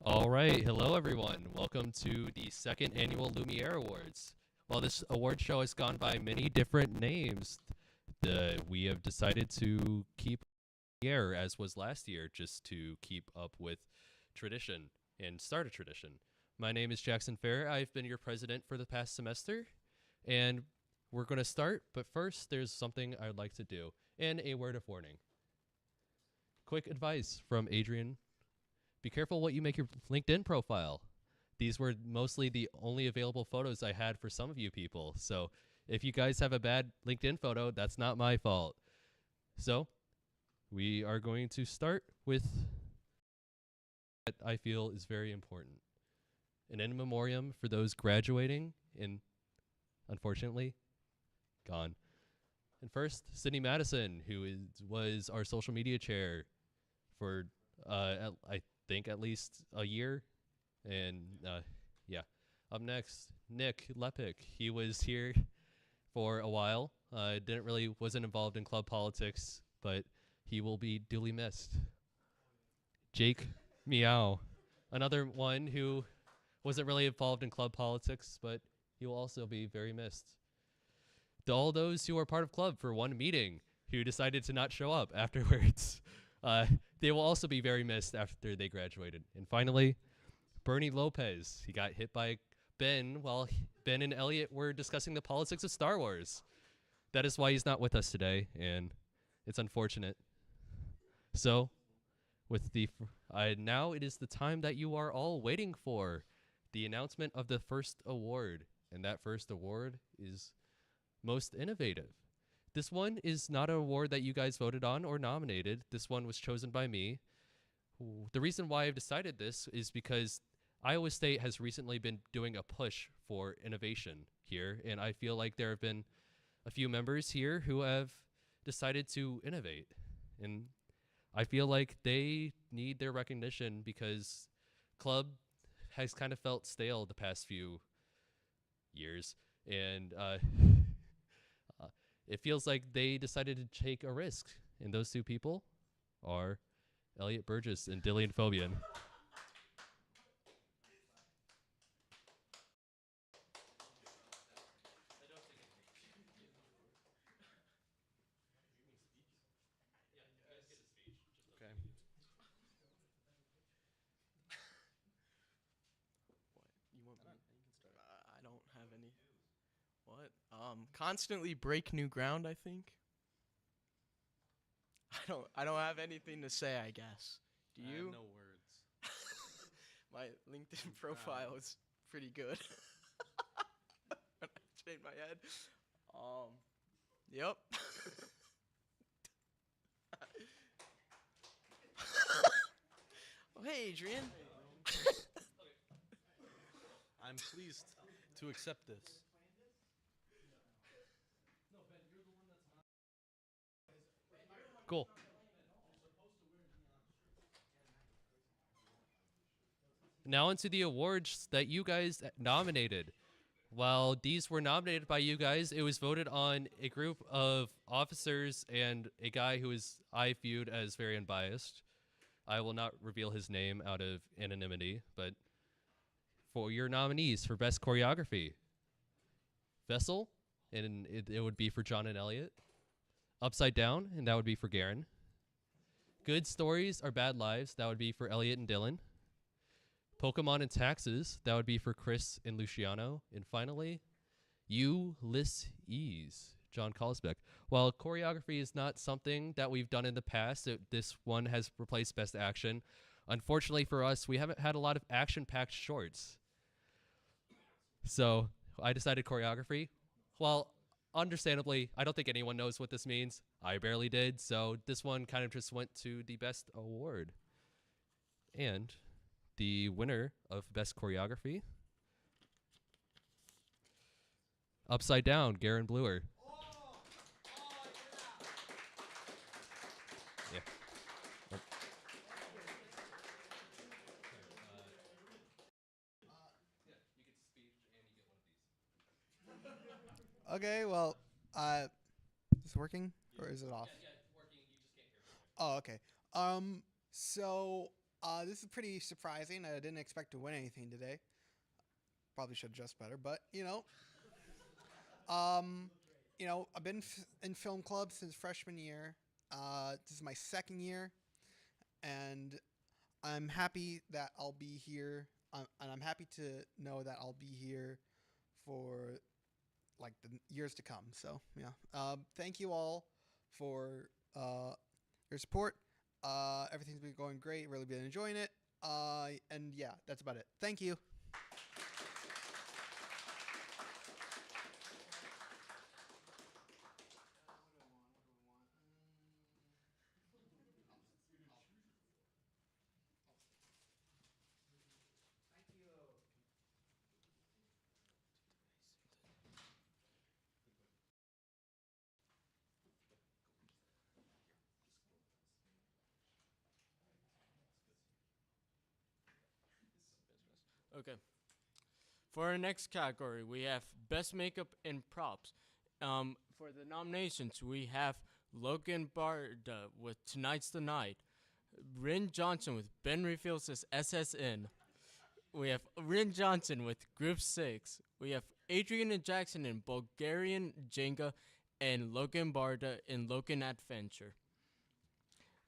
All right, hello everyone. Welcome to the second annual Lumiere Awards. While this award show has gone by many different names, we have decided to keep Lumiere as was last year, just to keep up with tradition and start a tradition. My name is Jackson Fair. I've been your president for the past semester, and we're going to start. But first, there's something I'd like to do, and a word of warning. Quick advice from Adrian: be careful what you make your LinkedIn profile. These were mostly the only available photos I had for some of you people. So if you guys have a bad LinkedIn photo, that's not my fault. So we are going to start with what I feel is very important: an in memoriam for those graduating and unfortunately gone. And first, Sydney Madison, who was our social media chair for I think at least a year. And yeah. Up next, Nick Lepic. He was here for a while. Wasn't involved in club politics, but he will be duly missed. Jake Meow, another one who wasn't really involved in club politics, but he will also be very missed. To all those who are part of club for one meeting who decided to not show up afterwards, they will also be very missed after they graduated. And finally, Bernie Lopez. He got hit by Ben while Ben and Elliot were discussing the politics of Star Wars. That is why he's not with us today, and it's unfortunate. So, now it is the time that you are all waiting for, the announcement of the first award, and that first award is Most Innovative. This one is not an award that you guys voted on or nominated. This one was chosen by me. The reason why I've decided this is because Iowa State has recently been doing a push for innovation here, and I feel like there have been a few members here who have decided to innovate. And I feel like they need their recognition because club has kind of felt stale the past few years, and it feels like they decided to take a risk. And those two people are Elliot Burgess and Dillian Fobian. Okay. What? You want me? You can start. I don't have any. What? Constantly break new ground, I think. I don't have anything to say, I guess. Do I you? have no words. My LinkedIn profile is pretty good. When I shake my head. Yep. Oh, hey, Adrian. I'm pleased to accept this. Cool. Now into the awards that you guys nominated. While these were nominated by you guys, it was voted on a group of officers and a guy who I viewed as very unbiased. I will not reveal his name out of anonymity, but for your nominees for Best Choreography, Vessel, and it would be for John and Elliot. Upside Down, and that would be for Garen. Good Stories Are Bad Lives, that would be for Elliot and Dylan. Pokemon and Taxes, that would be for Chris and Luciano. And finally, Ulysses, John Colsbeck. While choreography is not something that we've done in the past, this one has replaced Best Action. Unfortunately for us, we haven't had a lot of action-packed shorts. So I decided choreography. Well, understandably, I don't think anyone knows what this means. I barely did, so this one kind of just went to the best award. And the winner of Best Choreography, Upside Down, Garen Bluer. Yeah. Okay, well, is this working or is it off? Yeah, it's working. You just can't hear me. Oh, okay. So This is pretty surprising. I didn't expect to win anything today. Probably should have dressed better, but I've been in film club since freshman year. This is my second year, and I'm happy that I'll be here. And I'm happy to know that I'll be here for like the years to come. So yeah, thank you all for your support. Everything's been going great. Really been enjoying it. And yeah, that's about it. Thank you. Okay. For our next category, we have Best Makeup and Props. For the nominations, we have Logan Barda with Tonight's the Night, Rin Johnson with Ben Reveals as SSN. We have Rin Johnson with Group 6. We have Adrian and Jackson in Bulgarian Jenga, and Logan Barda in Logan Adventure.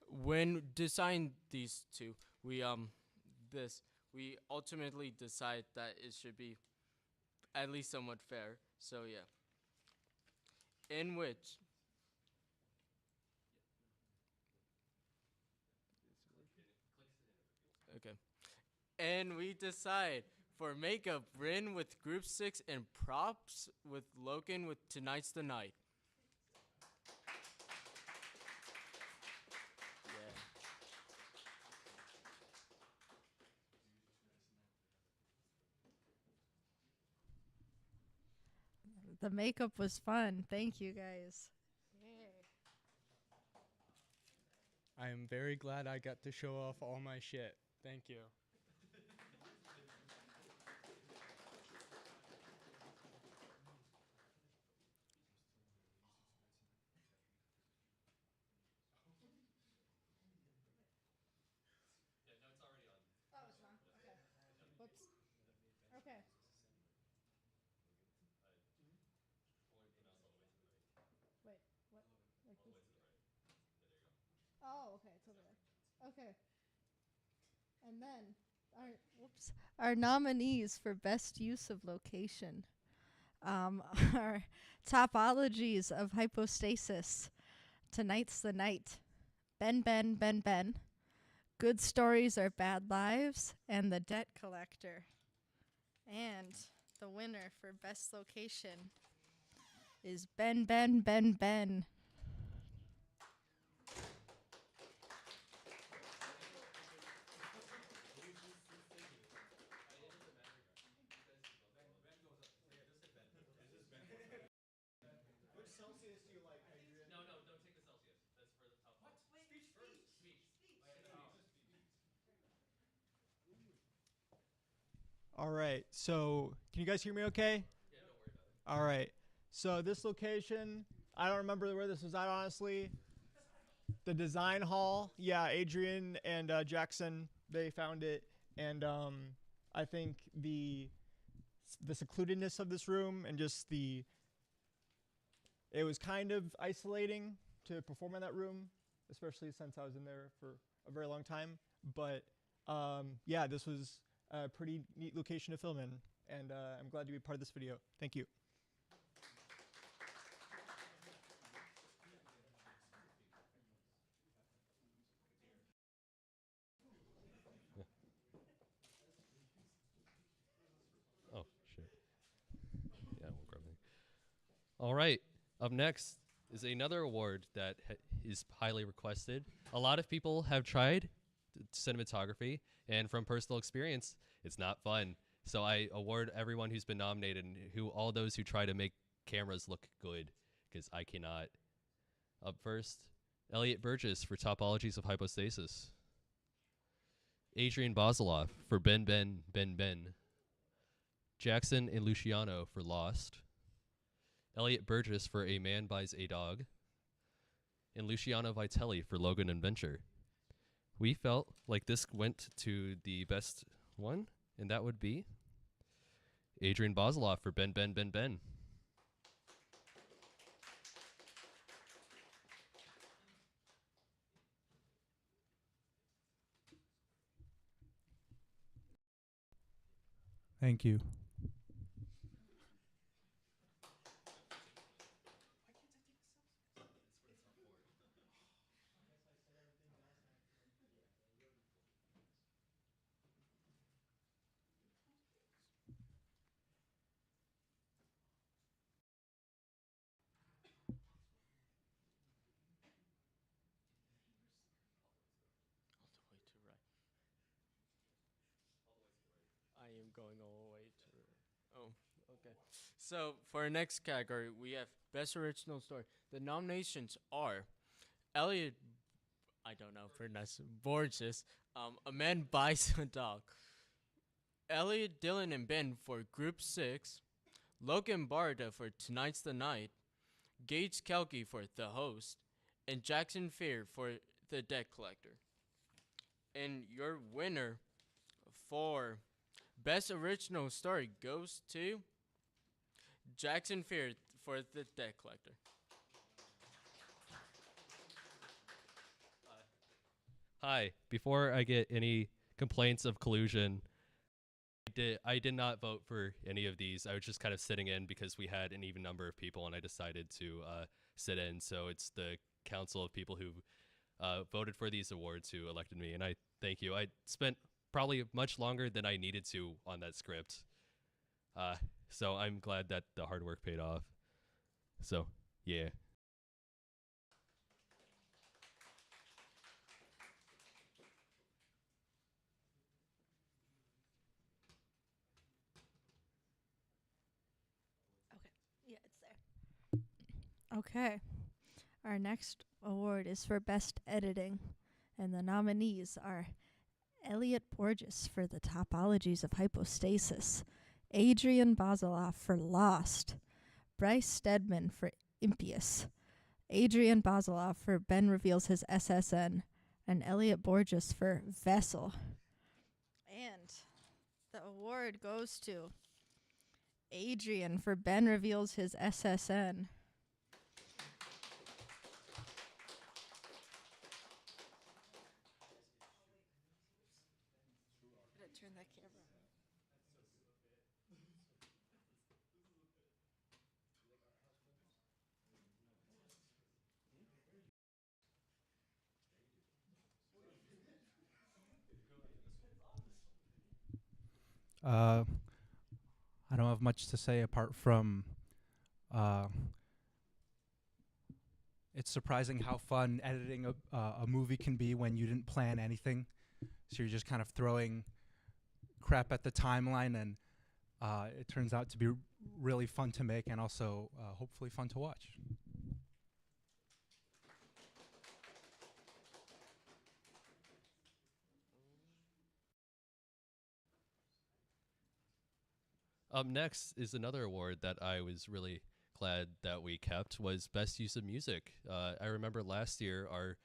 When deciding these two, we ultimately decide that it should be at least somewhat fair. So yeah. In which okay. And we decide for makeup Rin with Group 6 and props with Logan with Tonight's the Night. Yeah. The makeup was fun. Thank you guys. I am very glad I got to show off all my shit. Thank you. Oh, it's wrong. Okay. Whoops. Okay. Wait, what? Like this? Oh, okay, it's over there. Okay. And then our nominees for best use of location are Topologies of Hypostasis, Tonight's the Night, Ben Ben Ben Ben, Good Stories Are Bad Lives, and The Debt Collector. And the winner for best location is Ben Ben Ben Ben. All right. So, can you guys hear me okay? Yeah, don't worry about it. All right. So, this location, I don't remember where this was at, honestly. The design hall. Yeah, Adrian and Jackson, they found it. And I think the secludedness of this room and just it was kind of isolating to perform in that room, especially since I was in there for a very long time. But yeah, this was a pretty neat location to film in, and I'm glad to be part of this video. Thank you. Oh, shit. Yeah, we'll grab it. All right. Up next is another award that is highly requested. A lot of people have tried cinematography, and from personal experience, it's not fun. So I award everyone who's been nominated and all those who try to make cameras look good, because I cannot. Up first, Elliot Burgess for Topologies of Hypostasis. Adrian Basiloff for Ben Ben Ben Ben. Jackson and Luciano for Lost. Elliot Burgess for A Man Buys a Dog. And Luciano Vitelli for Logan Adventure. we felt like this went to the best one, and that would be Adrian Bozoloff for Ben Ben Ben Ben. Thank you. All the way to right. I am going all the way to right. Oh, okay. So for our next category, we have Best Original Story. The nominations are Elliot, I don't know, pronounce Borges, A Man Buys a Dog. Elliot, Dylan, and Ben for Group 6. Logan Barda for Tonight's the Night. Gage Kelke for The Host. And Jackson Fear for The Debt Collector. And your winner for Best Original Story goes to Jackson Fear for The Debt Collector. Hi. Before I get any complaints of collusion, I did not vote for any of these. I was just kind of sitting in because we had an even number of people, and I decided to sit in. So it's the council of people who voted for these awards who elected me, and I thank you. I spent probably much longer than I needed to on that script. So I'm glad that the hard work paid off. So, yeah. Yeah, it's there. Okay. Our next award is for Best Editing, and the nominees are Elliot Borges for The Topologies of Hypostasis, Adrian Bozoloff for Lost, Bryce Stedman for Impious, Adrian Bozoloff for Ben Reveals His SSN, and Elliot Borges for Vessel. And the award goes to Adrian for Ben Reveals His SSN. Turn that camera on. I don't have much to say apart from it's surprising how fun editing a movie can be when you didn't plan anything. So you're just kind of throwing crap at the timeline, and it turns out to be really fun to make and also hopefully fun to watch. Up next is another award that I was really glad that we kept was Best Use of Music. I remember last year our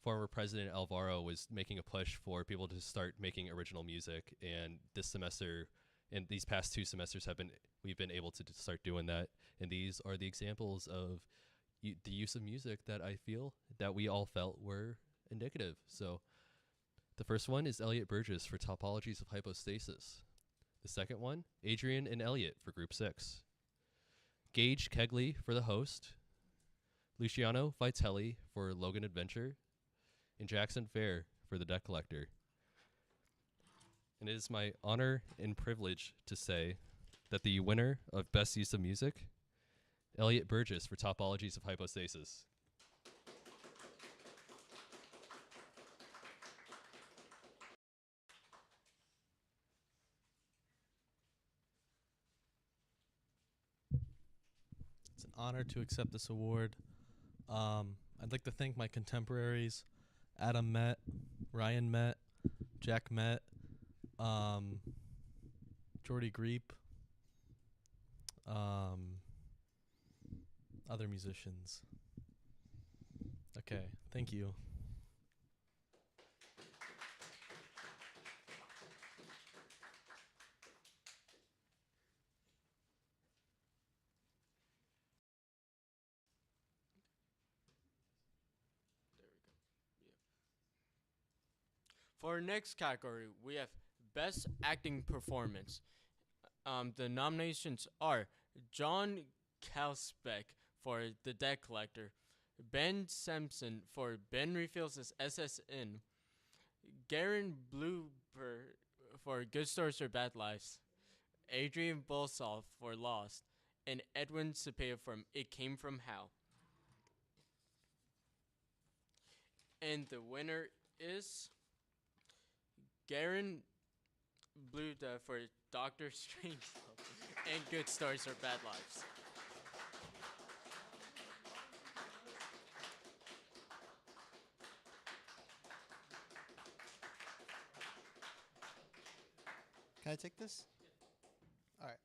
former president Alvaro was making a push for people to start making original music, and this semester and these past 2 semesters we've been able to start doing that, and these are the examples of the use of music that I feel that we all felt were indicative. So the first one is Elliot Burgess for Topologies of Hypostasis. The second one, Adrian and Elliot for Group 6. Gage Kegley for The Host. Luciano Vitelli for Logan Adventure. And Jackson Fair for The Debt Collector. And it is my honor and privilege to say that the winner of Best Use of Music, Elliot Burgess for Topologies of Hypostasis. It's an honor to accept this award. I'd like to thank my contemporaries, Adam Met, Ryan Met, Jack Met, Jordy Greep, other musicians. Okay, thank you. For our next category, we have Best Acting Performance. The nominations are John Kalsbeck for The Debt Collector, Ben Sampson for Ben Reveals His SSN, Garen Blueber for Good Stories or Bad Lives, Adrian Bolsall for Lost, and Edwin Cepeda from It Came From Hell. And the winner is Garen Bluda for Doctor Strange and Good Stories or Bad Lives. Can I take this? All right.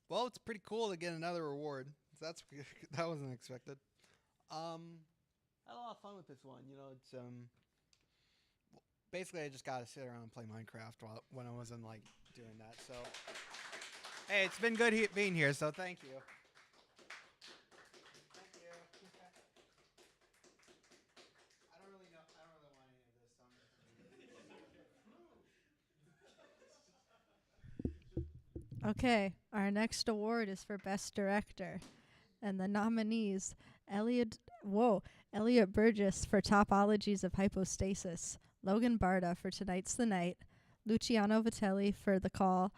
Well, it's pretty cool to get another award. That's that wasn't expected. I had a lot of fun with this one. You know, it's basically I just gotta sit around and play Minecraft when I wasn't like doing that. So, hey, it's been good being here. So thank you. Thank you. I don't really know. I don't really want any of this. Okay, our next award is for Best Director. And the nominees, Elliot Burgess for Topologies of Hypostasis, Logan Barda for Tonight's the Night, Luciano Vitelli for The Call,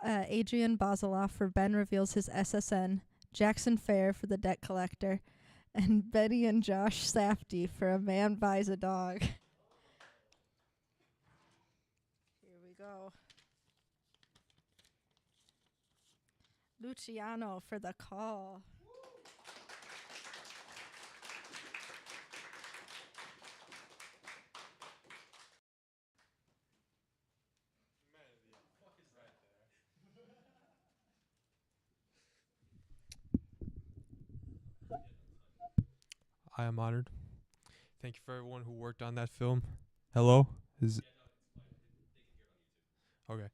Adrian Bozoloff for Ben Reveals His SSN, Jackson Fair for The Debt Collector, and Betty and Josh Safdie for A Man Buys a Dog. Here we go. Luciano for The Call. I am honored. Thank you for everyone who worked on that film. Hello? Okay.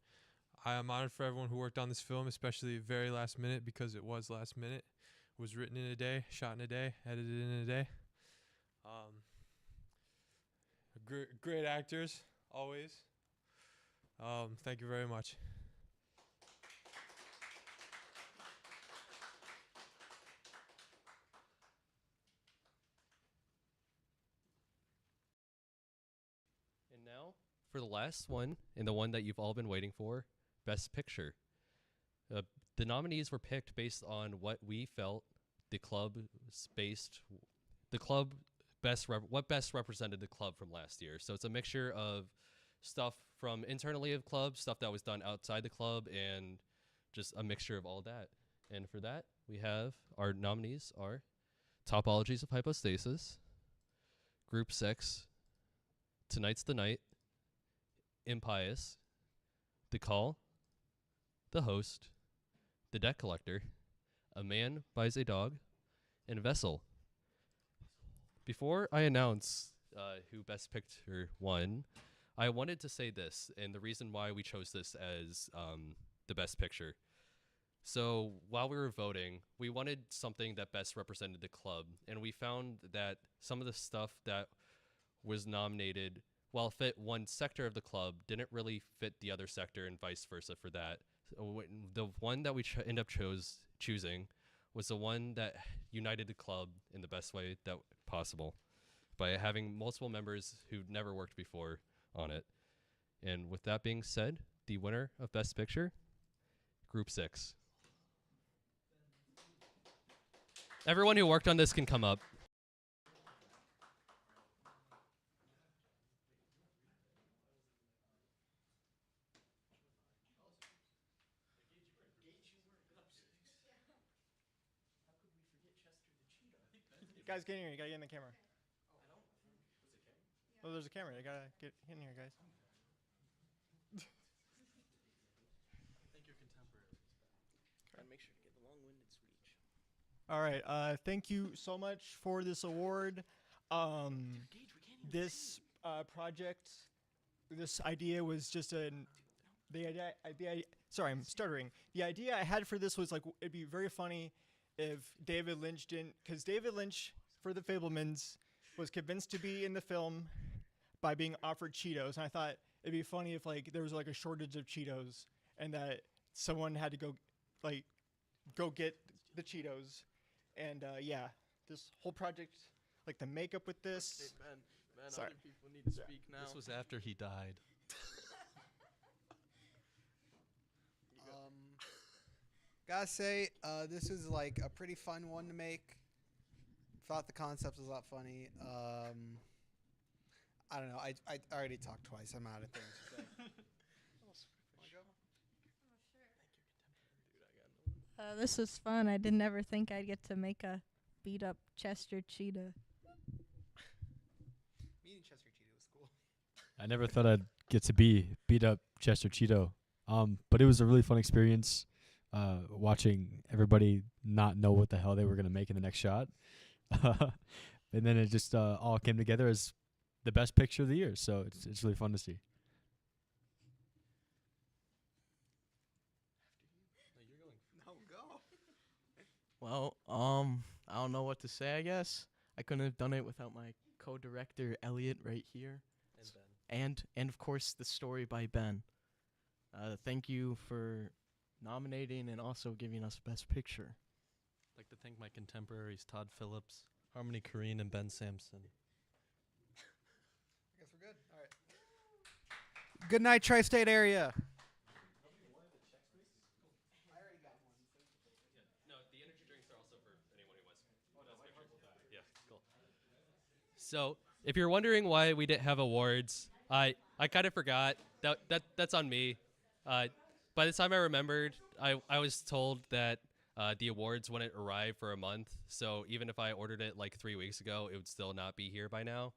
I am honored for everyone who worked on this film, especially very last minute, because it was last minute. It was written in a day, shot in a day, edited in a day. Great actors, always. Thank you very much. And now for the last one, and the one that you've all been waiting for, Best Picture. The nominees were picked based on what we felt what best represented the club from last year. So it's a mixture of stuff from internally of club, stuff that was done outside the club, and just a mixture of all that. And for that, we have our nominees are Topologies of Hypostasis, Group 6, Tonight's the Night, Impious, The Call, The Host, The Debt Collector, A Man Buys a Dog, and Vessel. Before I announce who Best Picture won, I wanted to say this, and the reason why we chose this as the Best Picture. So while we were voting, we wanted something that best represented the club, and we found that some of the stuff that was nominated, while fit one sector of the club, didn't really fit the other sector, and vice versa for that. So the one that we end up choosing was the one that united the club in the best way that possible by having multiple members who'd never worked before on it. And with that being said, the winner of Best Picture, Group 6. Everyone who worked on this can come up. Guys, get in here. You gotta get in the camera. Oh, there's a camera. You gotta get in here, guys. Thank your contemporary. Gotta make sure to get the long-winded speech. All right. Thank you so much for this award. This project, this idea was just sorry, I'm stuttering. The idea I had for this was like it'd be very funny if David Lynch didn't, because David Lynch for The Fablemans was convinced to be in the film by being offered Cheetos, and I thought it'd be funny if like there was like a shortage of Cheetos and that someone had to go get the Cheetos, and yeah, this whole project, like the makeup with this. Hey, Ben, Sorry. other people need to speak now. This was after he died. Gotta say, this is like a pretty fun one to make. Thought the concept was a lot funny. I don't know. I already talked twice. I'm out of things to say. This was fun. I didn't ever think I'd get to make a beat up Chester cheetah. Meeting Chester Cheetah was cool. I never thought I'd get to beat up Chester Cheeto. But it was a really fun experience watching everybody not know what the hell they were going to make in the next shot. And then it just all came together as the best picture of the year. So it's really fun to see. No, go. Well, I don't know what to say, I guess. I couldn't have done it without my co-director, Elliot, right here. And of course, the story by Ben. Thank you for nominating and also giving us Best Picture. I'd like to thank my contemporaries Todd Phillips, Harmony Korine, and Ben Sampson. I guess we're good. All right. Good night, tri-state area. No, the energy drinks are also for anyone who wants. Yeah, cool. So, if you're wondering why we didn't have awards, I kind of forgot. That's on me. By the time I remembered, I was told that the awards wouldn't arrive for a month. So even if I ordered it like 3 weeks ago, it would still not be here by now.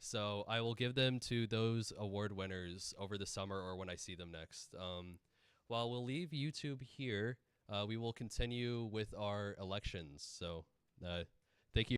So I will give them to those award winners over the summer or when I see them next. While we'll leave YouTube here, we will continue with our elections. So